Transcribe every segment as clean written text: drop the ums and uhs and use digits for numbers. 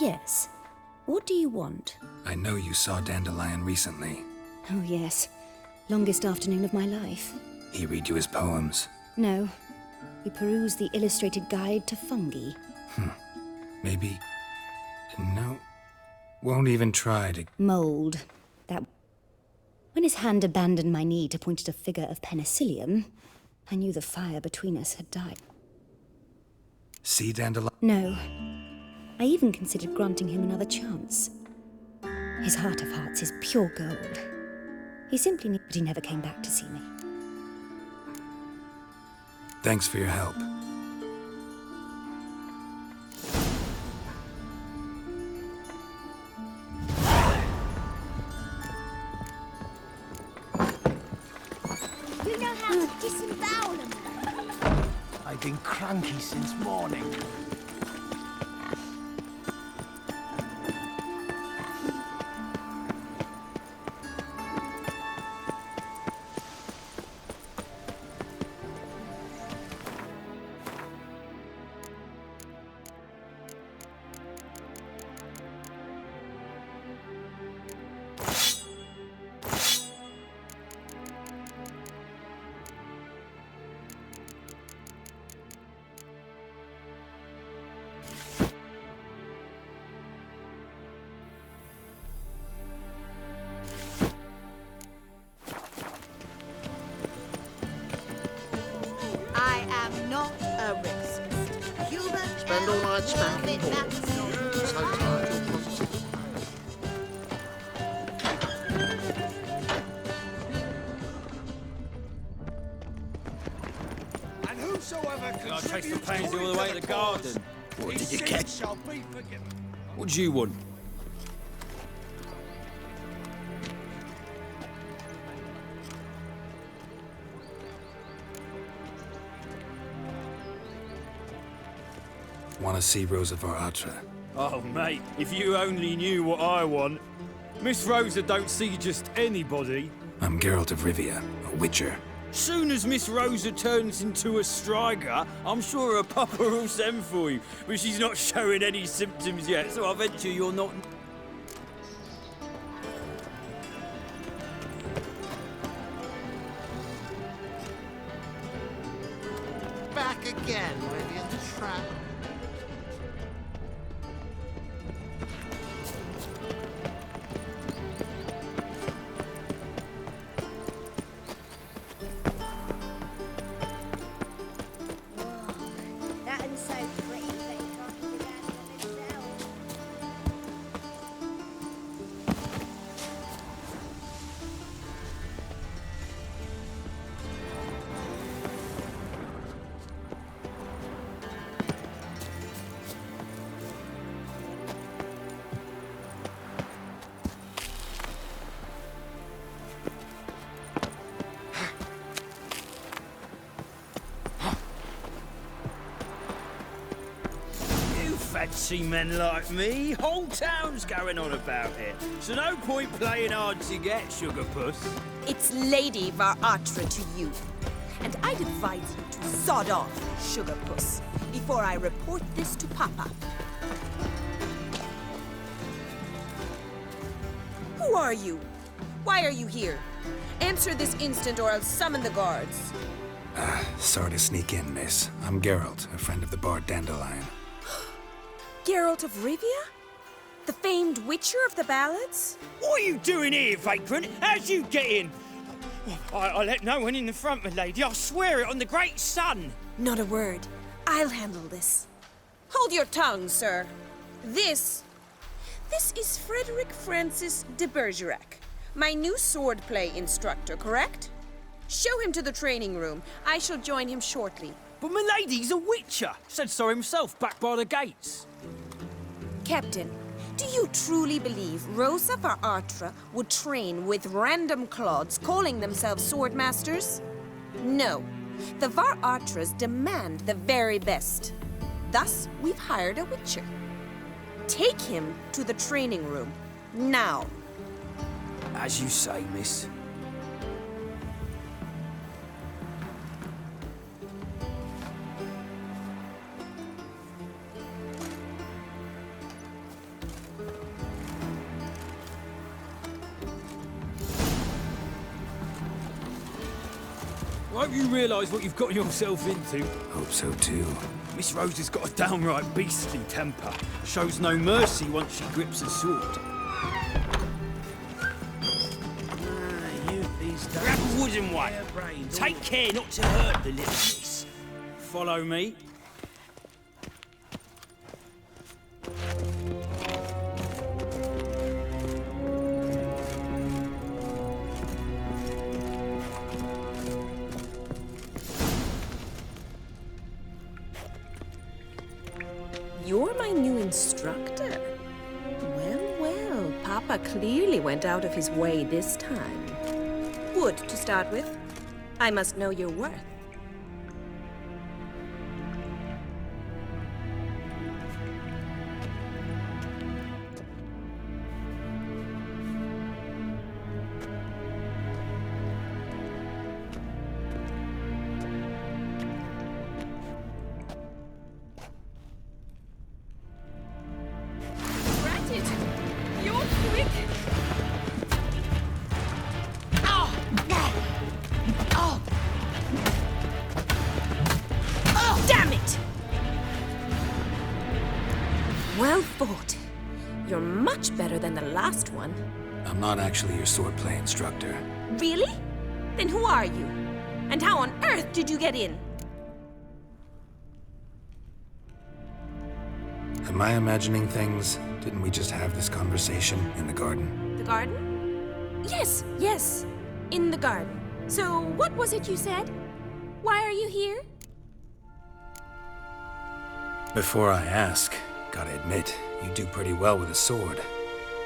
Yes. What do you want? I know you saw Dandelion recently. Oh, yes. Longest afternoon of my life. He read you his poems. No. We perused the illustrated guide to fungi. Maybe... No. Won't even try to... Mold. That... When his hand abandoned my knee to point at a figure of penicillium, I knew the fire between us had died. See Dandelion? No. I even considered granting him another chance. His heart of hearts is pure gold. He simply knew, but he never came back to see me. Thanks for your help. You know how to disembowel them. I've been cranky since morning. I am not a racist. Human Spend all night spanking Elf, balls. So tired you're positive. And whosoever I'll chase the pansy all the way to the garden. What did you get? Shall be forgiven. What do you want? Want to see Rosa var Atra? Oh, mate, if you only knew what I want. Miss Rosa don't see just anybody. I'm Geralt of Rivia, a witcher. Soon as Miss Rosa turns into a striker, I'm sure her papa will send for you. But she's not showing any symptoms yet, so I venture you're not... Back again, ready in the trap. That one's so pretty that you can't keep it out of itself. You fancy men like me? Whole town's going on about it. So no point playing hard to get, sugar puss. It's Lady var Atra to you. And I'd advise you to sod off, sugar puss, before I report this to Papa. Who are you? Why are you here? Answer this instant or I'll summon the guards. Sorry to sneak in, miss. I'm Geralt, a friend of the bard Dandelion. Geralt of Rivia? The famed witcher of the ballads? What are you doing here, vagrant? How'd you get in? I let no one in the front, my lady. I swear it on the great sun. Not a word. I'll handle this. Hold your tongue, sir. This is Frederick Francis de Bergerac, my new swordplay instructor, correct? Show him to the training room. I shall join him shortly. But my lady's a witcher. Said so himself back by the gates. Captain, do you truly believe Rosa var Atra would train with random clods calling themselves swordmasters? No. The var Atras demand the very best. Thus, we've hired a witcher. Take him to the training room. Now. As you say, miss. Won't you realise what you've got yourself into? Hope so too. Miss Rose has got a downright beastly temper. Shows no mercy once she grips a sword. Grab a wooden one. Take care not to hurt the little miss. Follow me. You're my new instructor? Well, well, Papa clearly went out of his way this time. Wood, to start with. I must know your worth. You're quick! Damn it! Well fought. You're much better than the last one. I'm not actually your swordplay instructor. Really? Then who are you? And how on earth did you get in? Am I imagining things? Didn't we just have this conversation in the garden? The garden? Yes, yes. In the garden. So, what was it you said? Why are you here? Before I ask, gotta admit, you do pretty well with a sword.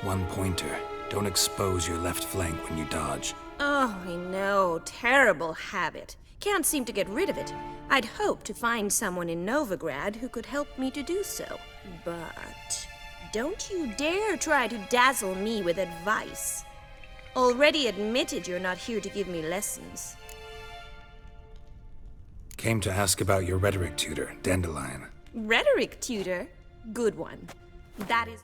One pointer. Don't expose your left flank when you dodge. Oh, I know. Terrible habit. Can't seem to get rid of it. I'd hoped to find someone in Novigrad who could help me to do so. But don't you dare try to dazzle me with advice. Already admitted you're not here to give me lessons. Came to ask about your rhetoric tutor, Dandelion. Rhetoric tutor? Good one. That is...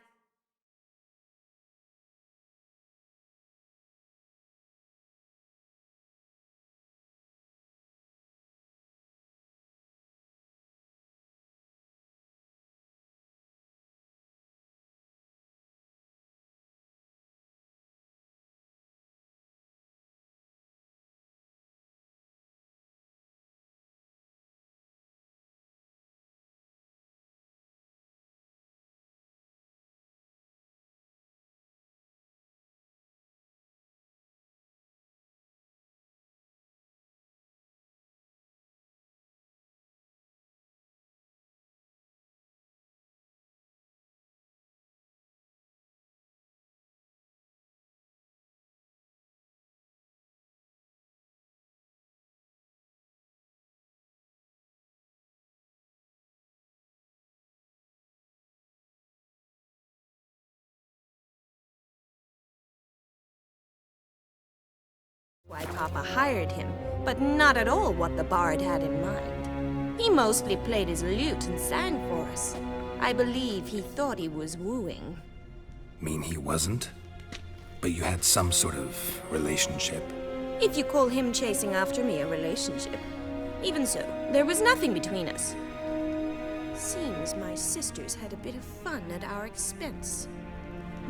why Papa hired him, but not at all what the bard had in mind. He mostly played his lute and sang for us. I believe he thought he was wooing. Mean he wasn't? But you had some sort of relationship. If you call him chasing after me a relationship. Even so, there was nothing between us. Seems my sisters had a bit of fun at our expense.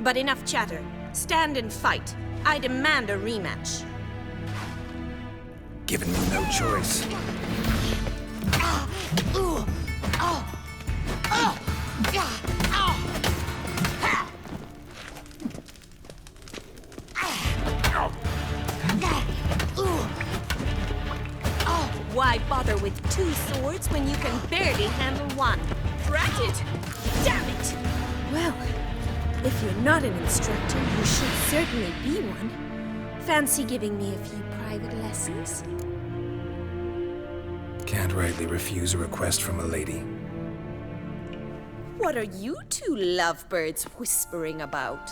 But enough chatter. Stand and fight. I demand a rematch. Given me no choice. Why bother with two swords when you can barely handle one? Drat it! Damn it! Well, if you're not an instructor, you should certainly be one. Fancy giving me a few private lessons? Can't rightly refuse a request from a lady. What are you two lovebirds whispering about?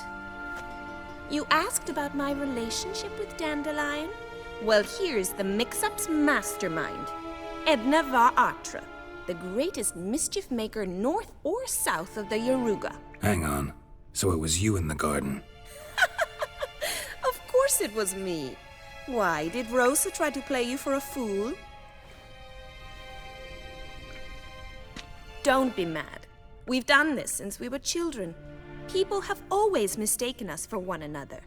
You asked about my relationship with Dandelion? Well, here's the mix-up's mastermind. Edna var Atra, the greatest mischief maker north or south of the Yaruga. Hang on. So it was you in the garden. Of course it was me. Why, did Rosa try to play you for a fool? Don't be mad. We've done this since we were children. People have always mistaken us for one another.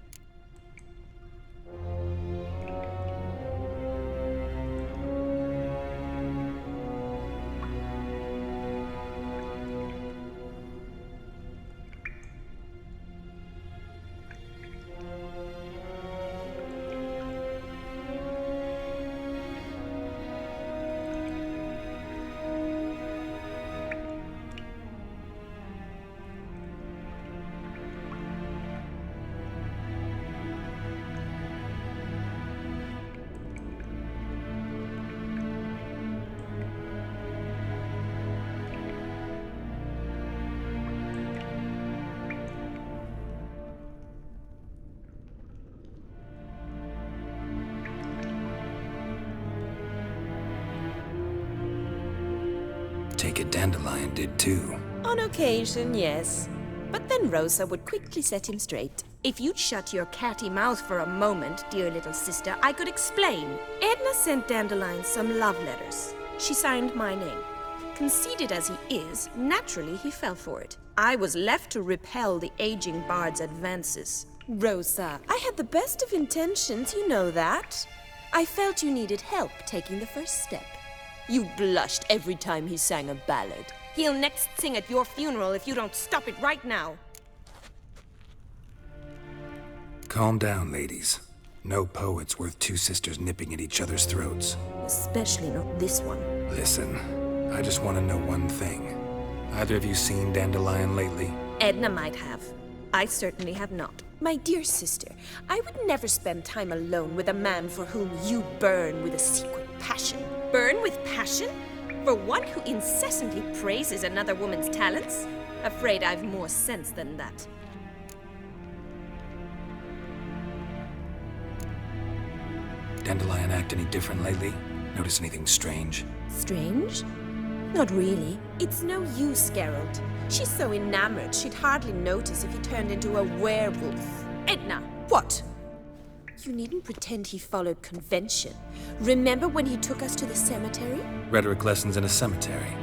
Take it Dandelion did too. On occasion, yes. But then Rosa would quickly set him straight. If you'd shut your catty mouth for a moment, dear little sister, I could explain. Edna sent Dandelion some love letters. She signed my name. Conceited as he is, naturally he fell for it. I was left to repel the aging bard's advances. Rosa, I had the best of intentions, you know that. I felt you needed help taking the first step. You blushed every time he sang a ballad. He'll next sing at your funeral if you don't stop it right now. Calm down, ladies. No poet's worth two sisters nipping at each other's throats. Especially not this one. Listen, I just want to know one thing. Either of you seen Dandelion lately? Edna might have. I certainly have not. My dear sister, I would never spend time alone with a man for whom you burn with a secret passion. Burn with passion? For one who incessantly praises another woman's talents? Afraid I've more sense than that. Dandelion act any different lately? Notice anything strange? Strange? Not really. It's no use, Geralt. She's so enamored she'd hardly notice if he turned into a werewolf. Edna! What? You needn't pretend he followed convention. Remember when he took us to the cemetery? Rhetoric lessons in a cemetery.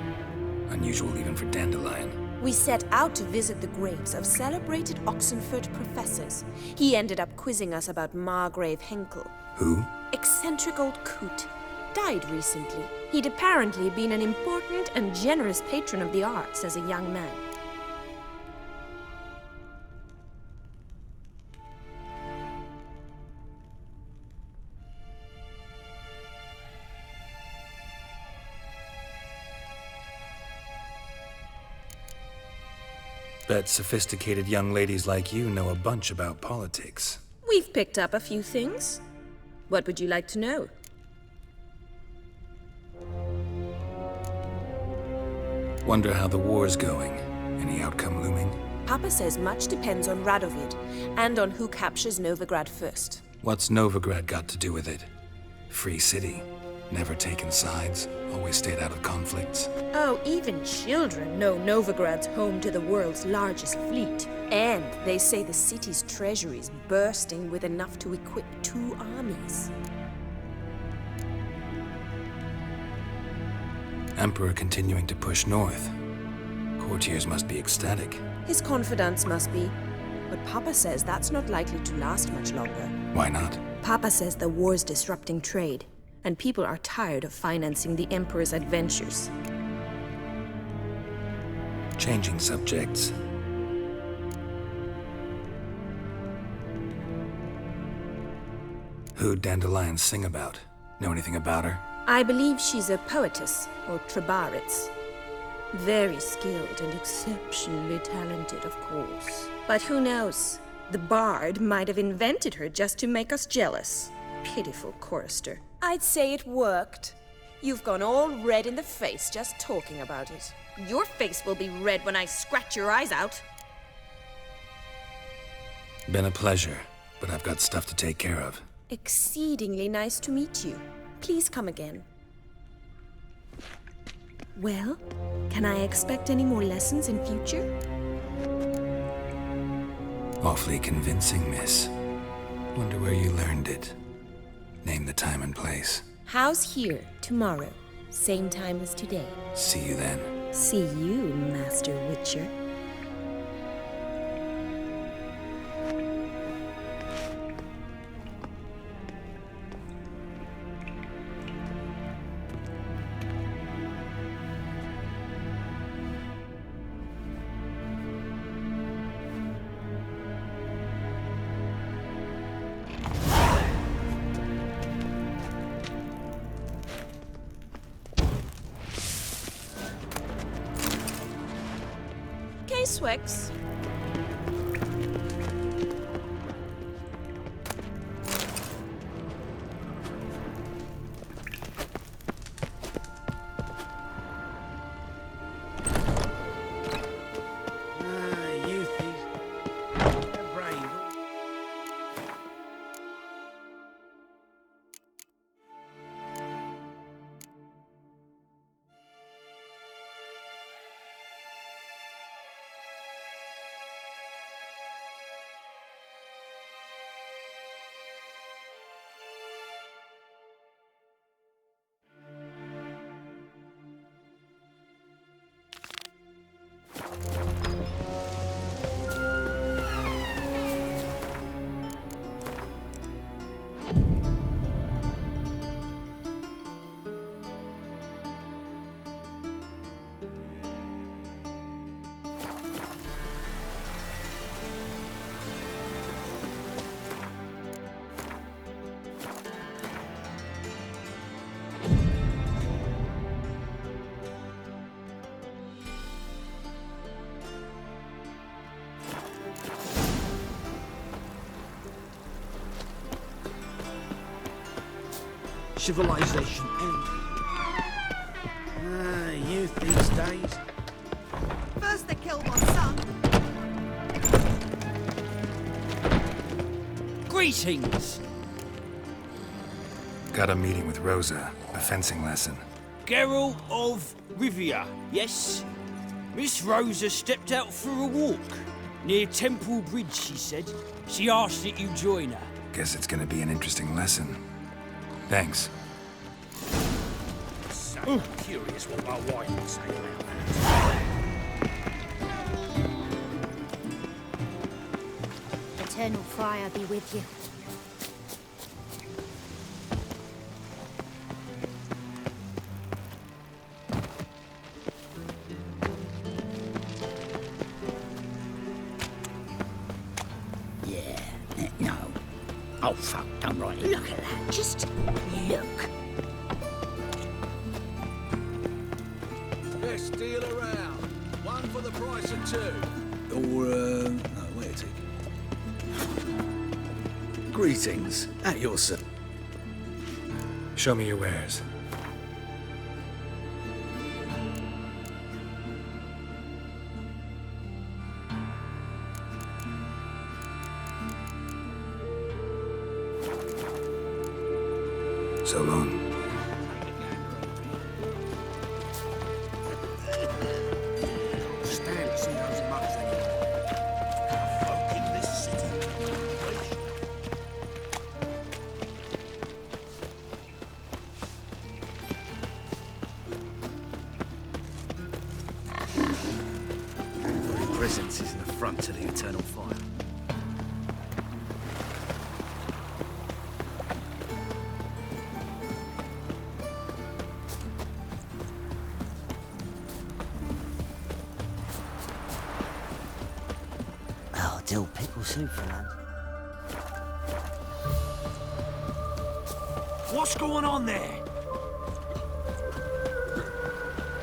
Unusual even for Dandelion. We set out to visit the graves of celebrated Oxenford professors. He ended up quizzing us about Margrave Henkel. Who? Eccentric old coot. Died recently. He'd apparently been an important and generous patron of the arts as a young man. Bet sophisticated young ladies like you know a bunch about politics. We've picked up a few things. What would you like to know? Wonder how the war's going. Any outcome looming? Papa says much depends on Radovid, and on who captures Novigrad first. What's Novigrad got to do with it? Free city. Never taken sides. Always stayed out of conflicts. Oh, even children know Novigrad's home to the world's largest fleet. And they say the city's treasury's bursting with enough to equip 2 armies. Emperor continuing to push north. Courtiers must be ecstatic. His confidants must be. But Papa says that's not likely to last much longer. Why not? Papa says the war's disrupting trade, and people are tired of financing the Emperor's adventures. Changing subjects. Who'd Dandelion sing about? Know anything about her? I believe she's a poetess, or Trebaritz. Very skilled and exceptionally talented, of course. But who knows? The bard might have invented her just to make us jealous. Pitiful chorister. I'd say it worked. You've gone all red in the face just talking about it. Your face will be red when I scratch your eyes out. Been a pleasure, but I've got stuff to take care of. Exceedingly nice to meet you. Please come again. Well, can I expect any more lessons in future? Awfully convincing, miss. Wonder where you learned it. Name the time and place. House here, tomorrow. Same time as today. See you then. See you, Master Witcher. Swix. You think? Brain. Civilization end. Youth these days. First they killed my son. Greetings! Got a meeting with Rosa. A fencing lesson. Geralt of Rivia, yes? Miss Rosa stepped out for a walk. Near Temple Bridge, she said. She asked that you join her. Guess it's gonna be an interesting lesson. Thanks. So curious what my wife would say about that. Eternal fire be with you. No. Oh, fuck, don't write it. Look at that. Just look. Best deal around. One for the price of two. Or, no, wait a tick. Greetings. At your service. Show me your wares. So long. Stand to see those mugs anyway. Folk in this city. Your presence is an affront to the eternal fire. Dill pickle soup for lunch. What's going on there?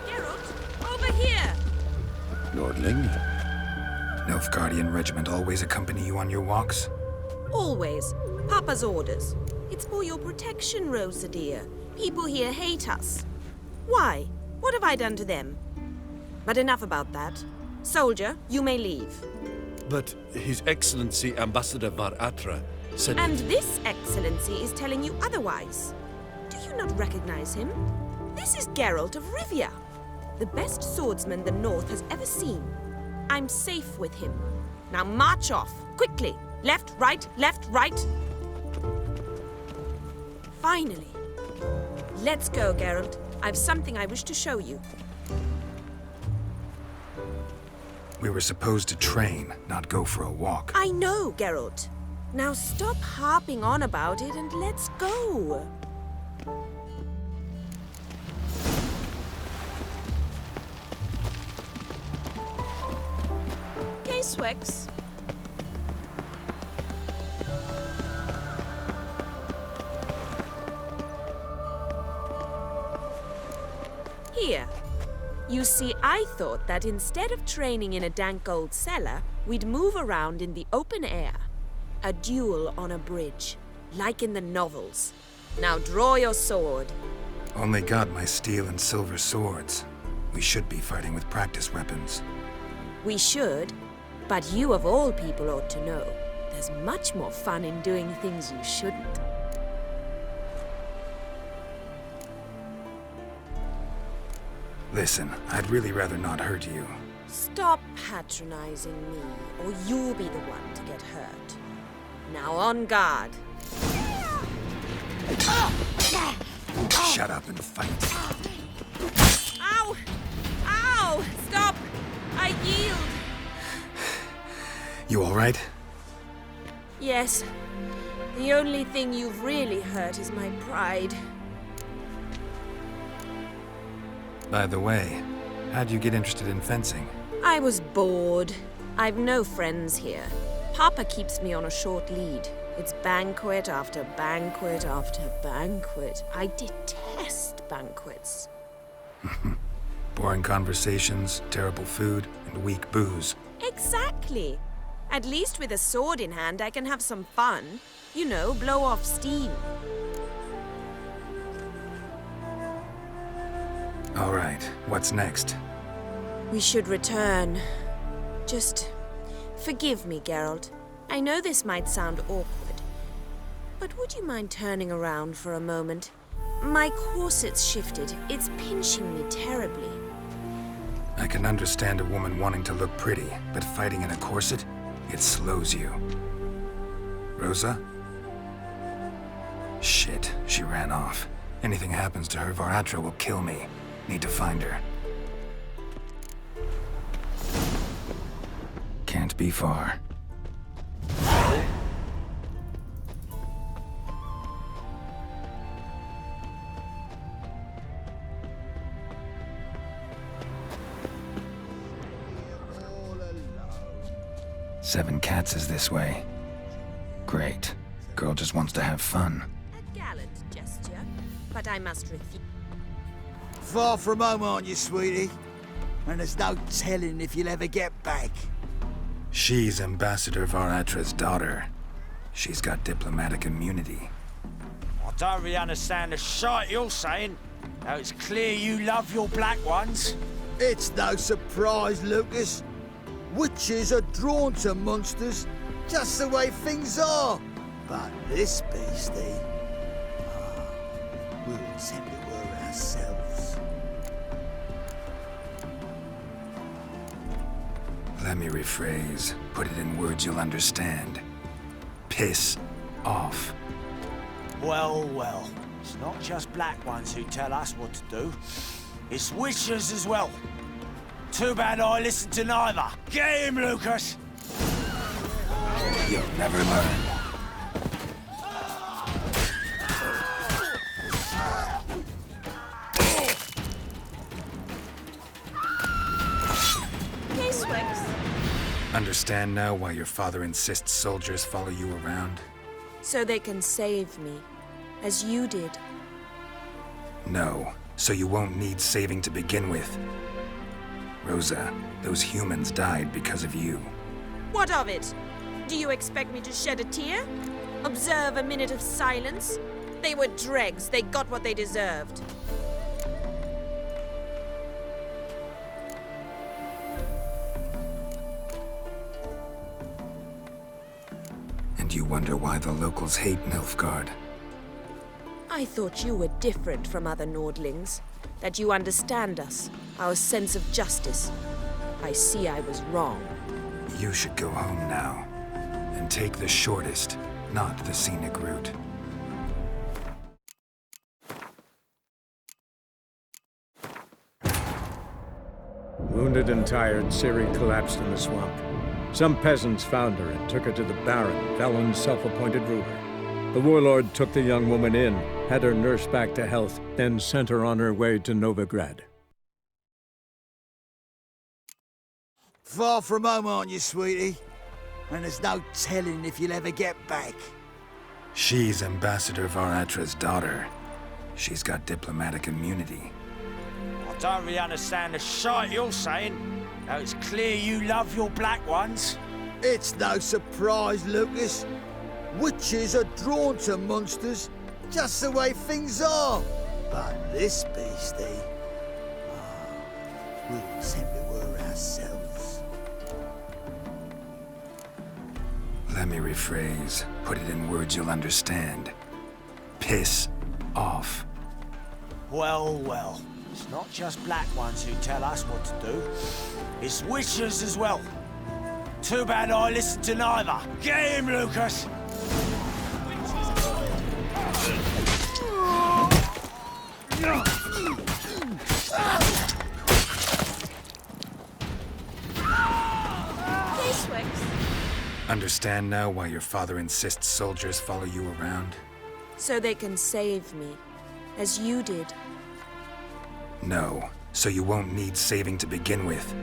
Geralt, over here! Lordling? Nilfgaardian regiment always accompany you on your walks? Always. Papa's orders. It's for your protection, Rosa dear. People here hate us. Why? What have I done to them? But enough about that. Soldier, you may leave. But His Excellency Ambassador Var Atra said... And this excellency is telling you otherwise. Do you not recognize him? This is Geralt of Rivia, the best swordsman the North has ever seen. I'm safe with him. Now march off, quickly. Left, right, left, right. Finally. Let's go, Geralt. I've something I wish to show you. We were supposed to train, not go for a walk. I know, Geralt. Now stop harping on about it and let's go. Okay, Swex. Here. You see, I thought that instead of training in a dank old cellar, we'd move around in the open air. A duel on a bridge, like in the novels. Now draw your sword. Only got my steel and silver swords. We should be fighting with practice weapons. We should, but you of all people ought to know. There's much more fun in doing things you shouldn't. Listen, I'd really rather not hurt you. Stop patronizing me, or you'll be the one to get hurt. Now on guard. Shut up and fight. Ow! Ow! Stop! I yield! You all right? Yes. The only thing you've really hurt is my pride. By the way, how'd you get interested in fencing? I was bored. I've no friends here. Papa keeps me on a short lead. It's banquet after banquet after banquet. I detest banquets. Boring conversations, terrible food, and weak booze. Exactly. At least with a sword in hand, I can have some fun. You know, blow off steam. All right, what's next? We should return. Just forgive me, Geralt. I know this might sound awkward, but would you mind turning around for a moment? My corset's shifted. It's pinching me terribly. I can understand a woman wanting to look pretty, but fighting in a corset, it slows you. Rosa? Shit, she ran off. Anything happens to her, Var Attre will kill me. Need to find her. Can't be far. Seven Cats is this way. Great. Girl just wants to have fun. A gallant gesture, but I must refuse. Far from home, aren't you, sweetie? And there's no telling if you'll ever get back. She's Ambassador Var Attre's daughter. She's got diplomatic immunity. I don't really understand the shite you're saying. Now it's clear you love your black ones. It's no surprise, Lucas. Witches are drawn to monsters, just the way things are. But this beastie, we'll tend to her ourselves. Let me rephrase. Put it in words you'll understand. Piss off. Well, well. It's not just black ones who tell us what to do. It's witches as well. Too bad I listened to neither. Get him, Lucas! You'll never learn. Okay, Swex. Understand now why your father insists soldiers follow you around? So they can save me, as you did. No, so you won't need saving to begin with. Rosa, those humans died because of you. What of it? Do you expect me to shed a tear? Observe a minute of silence? They were dregs. They got what they deserved. And you wonder why the locals hate Nilfgaard. I thought you were different from other Nordlings. That you understand us, our sense of justice. I see I was wrong. You should go home now. And take the shortest, not the scenic route. Wounded and tired, Ciri collapsed in the swamp. Some peasants found her and took her to the Baron, Valen's self-appointed ruler. The warlord took the young woman in, had her nursed back to health, then sent her on her way to Novigrad. Far from home, aren't you, sweetie? And there's no telling if you'll ever get back. She's Ambassador Var-Atra's daughter. She's got diplomatic immunity. I don't really understand the shite you're saying. Now it's clear you love your black ones. It's no surprise, Lucas. Witches are drawn to monsters, just the way things are. But this beastie, we sent it were ourselves. Let me rephrase. Put it in words you'll understand. Piss off. Well, well. It's not just black ones who tell us what to do. It's witches as well. Too bad I listened to neither. Get him, Lucas! Understand now why your father insists soldiers follow you around? So they can save me, as you did. No, so you won't need saving to begin with.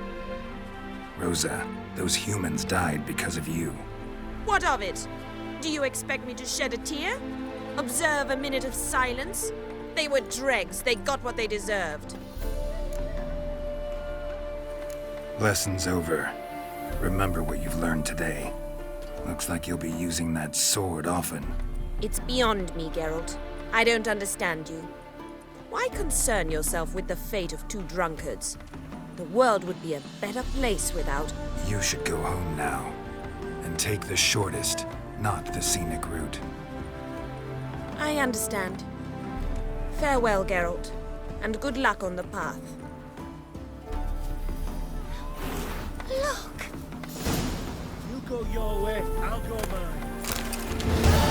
Rosa, those humans died because of you. What of it? Do you expect me to shed a tear? Observe a minute of silence? They were dregs. They got what they deserved. Lesson's over. Remember what you've learned today. Looks like you'll be using that sword often. It's beyond me, Geralt. I don't understand you. Why concern yourself with the fate of two drunkards? The world would be a better place without... You should go home now. And take the shortest, not the scenic route. I understand. Farewell, Geralt. And good luck on the path. Look! You go your way, I'll go mine.